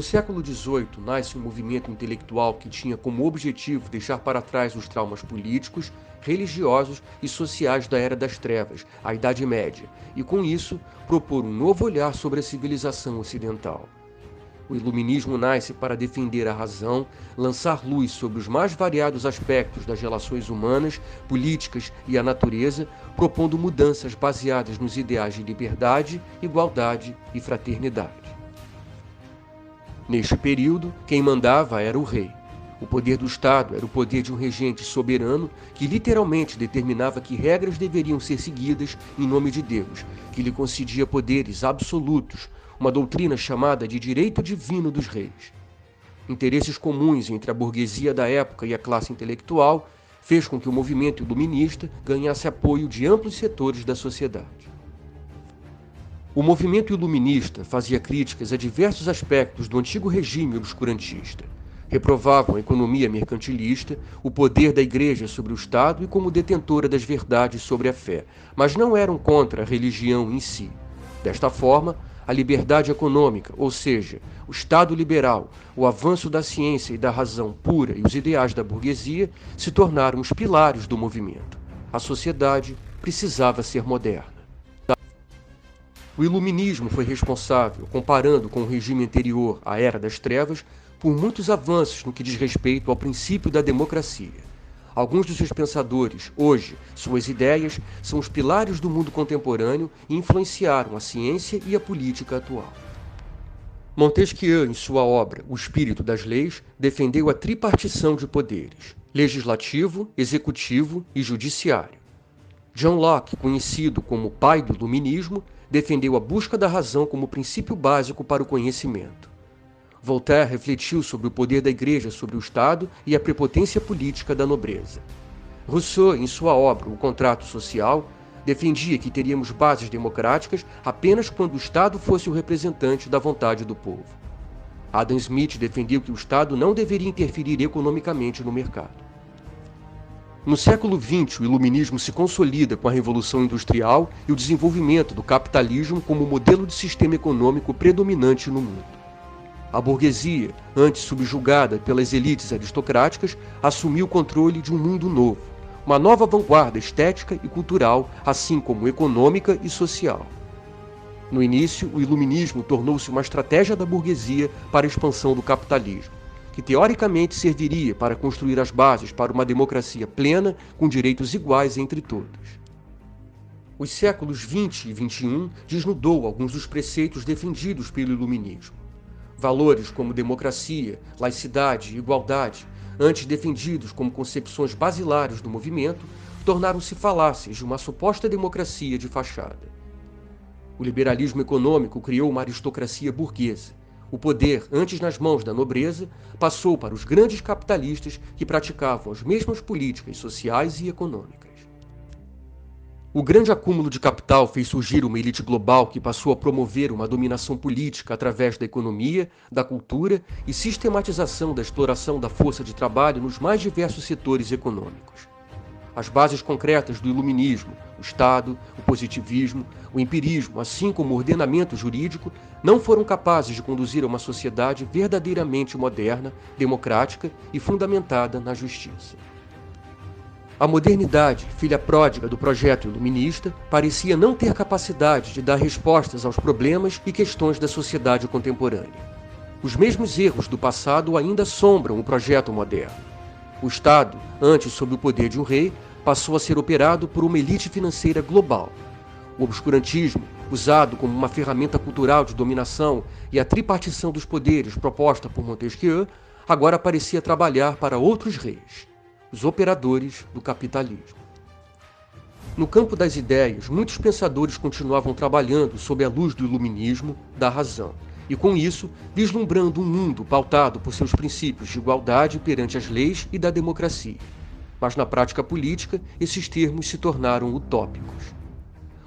No século XVIII, nasce um movimento intelectual que tinha como objetivo deixar para trás os traumas políticos, religiosos e sociais da Era das Trevas, a Idade Média, e com isso propor um novo olhar sobre a civilização ocidental. O Iluminismo nasce para defender a razão, lançar luz sobre os mais variados aspectos das relações humanas, políticas e a natureza, propondo mudanças baseadas nos ideais de liberdade, igualdade e fraternidade. Neste período, quem mandava era o rei. O poder do Estado era o poder de um regente soberano que literalmente determinava que regras deveriam ser seguidas em nome de Deus, que lhe concedia poderes absolutos, uma doutrina chamada de direito divino dos reis. Interesses comuns entre a burguesia da época e a classe intelectual fez com que o movimento iluminista ganhasse apoio de amplos setores da sociedade. O movimento iluminista fazia críticas a diversos aspectos do antigo regime obscurantista. Reprovavam a economia mercantilista, o poder da Igreja sobre o Estado e como detentora das verdades sobre a fé, mas não eram contra a religião em si. Desta forma, a liberdade econômica, ou seja, o Estado liberal, o avanço da ciência e da razão pura e os ideais da burguesia se tornaram os pilares do movimento. A sociedade precisava ser moderna. O Iluminismo foi responsável, comparando com o regime anterior à Era das Trevas, por muitos avanços no que diz respeito ao princípio da democracia. Alguns dos seus pensadores, hoje, suas ideias, são os pilares do mundo contemporâneo e influenciaram a ciência e a política atual. Montesquieu, em sua obra O Espírito das Leis, defendeu a tripartição de poderes: legislativo, executivo e judiciário. John Locke, conhecido como o pai do Iluminismo, defendeu a busca da razão como princípio básico para o conhecimento. Voltaire refletiu sobre o poder da Igreja sobre o Estado e a prepotência política da nobreza. Rousseau, em sua obra O Contrato Social, defendia que teríamos bases democráticas apenas quando o Estado fosse o representante da vontade do povo. Adam Smith defendeu que o Estado não deveria interferir economicamente no mercado. No século XX, o Iluminismo se consolida com a Revolução Industrial e o desenvolvimento do capitalismo como modelo de sistema econômico predominante no mundo. A burguesia, antes subjugada pelas elites aristocráticas, assumiu o controle de um mundo novo, uma nova vanguarda estética e cultural, assim como econômica e social. No início, o Iluminismo tornou-se uma estratégia da burguesia para a expansão do capitalismo, que teoricamente serviria para construir as bases para uma democracia plena com direitos iguais entre todos. Os séculos XX e XXI desnudou alguns dos preceitos defendidos pelo Iluminismo. Valores como democracia, laicidade e igualdade, antes defendidos como concepções basilares do movimento, tornaram-se falácias de uma suposta democracia de fachada. O liberalismo econômico criou uma aristocracia burguesa. O poder, antes nas mãos da nobreza, passou para os grandes capitalistas que praticavam as mesmas políticas sociais e econômicas. O grande acúmulo de capital fez surgir uma elite global que passou a promover uma dominação política através da economia, da cultura e sistematização da exploração da força de trabalho nos mais diversos setores econômicos. As bases concretas do Iluminismo, o Estado, o positivismo, o empirismo, assim como o ordenamento jurídico, não foram capazes de conduzir a uma sociedade verdadeiramente moderna, democrática e fundamentada na justiça. A modernidade, filha pródiga do projeto iluminista, parecia não ter capacidade de dar respostas aos problemas e questões da sociedade contemporânea. Os mesmos erros do passado ainda assombram o projeto moderno. O Estado, antes sob o poder de um rei, passou a ser operado por uma elite financeira global. O obscurantismo, usado como uma ferramenta cultural de dominação, e a tripartição dos poderes proposta por Montesquieu, agora parecia trabalhar para outros reis, os operadores do capitalismo. No campo das ideias, muitos pensadores continuavam trabalhando sob a luz do iluminismo, da razão, e com isso, vislumbrando um mundo pautado por seus princípios de igualdade perante as leis e da democracia. Mas na prática política, esses termos se tornaram utópicos.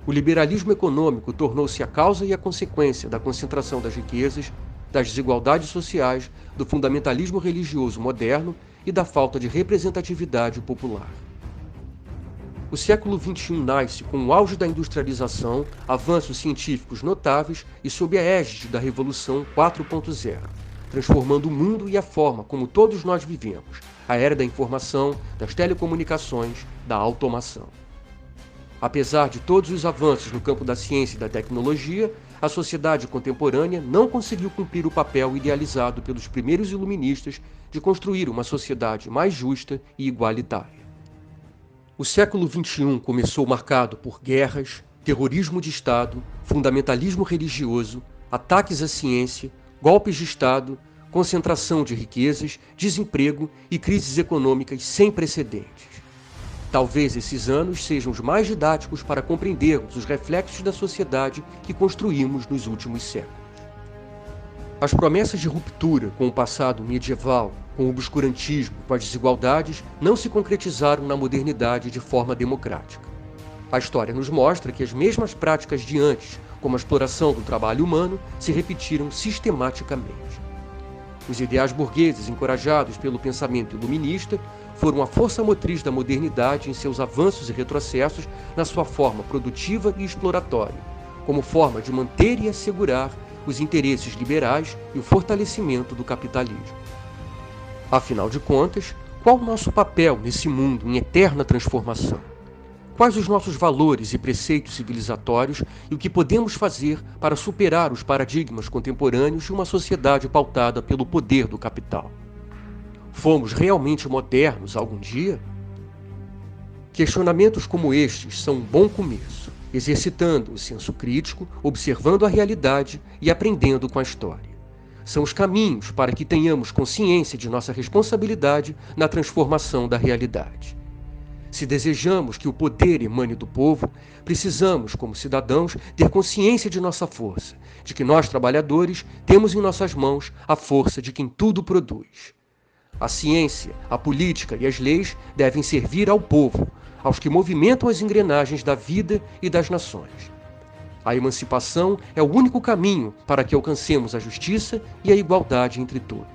O liberalismo econômico tornou-se a causa e a consequência da concentração das riquezas, das desigualdades sociais, do fundamentalismo religioso moderno e da falta de representatividade popular. O século XXI nasce com o auge da industrialização, avanços científicos notáveis e sob a égide da Revolução 4.0. transformando o mundo e a forma como todos nós vivemos, a era da informação, das telecomunicações, da automação. Apesar de todos os avanços no campo da ciência e da tecnologia, a sociedade contemporânea não conseguiu cumprir o papel idealizado pelos primeiros iluministas de construir uma sociedade mais justa e igualitária. O século XXI começou marcado por guerras, terrorismo de Estado, fundamentalismo religioso, ataques à ciência, golpes de Estado, concentração de riquezas, desemprego e crises econômicas sem precedentes. Talvez esses anos sejam os mais didáticos para compreendermos os reflexos da sociedade que construímos nos últimos séculos. As promessas de ruptura com o passado medieval, com o obscurantismo, com as desigualdades, não se concretizaram na modernidade de forma democrática. A história nos mostra que as mesmas práticas de antes, como a exploração do trabalho humano, se repetiram sistematicamente. Os ideais burgueses, encorajados pelo pensamento iluminista, foram a força motriz da modernidade em seus avanços e retrocessos na sua forma produtiva e exploratória, como forma de manter e assegurar os interesses liberais e o fortalecimento do capitalismo. Afinal de contas, qual o nosso papel nesse mundo em eterna transformação? Quais os nossos valores e preceitos civilizatórios e o que podemos fazer para superar os paradigmas contemporâneos de uma sociedade pautada pelo poder do capital? Fomos realmente modernos algum dia? Questionamentos como estes são um bom começo, exercitando o senso crítico, observando a realidade e aprendendo com a história. São os caminhos para que tenhamos consciência de nossa responsabilidade na transformação da realidade. Se desejamos que o poder emane do povo, precisamos, como cidadãos, ter consciência de nossa força, de que nós, trabalhadores, temos em nossas mãos a força de quem tudo produz. A ciência, a política e as leis devem servir ao povo, aos que movimentam as engrenagens da vida e das nações. A emancipação é o único caminho para que alcancemos a justiça e a igualdade entre todos.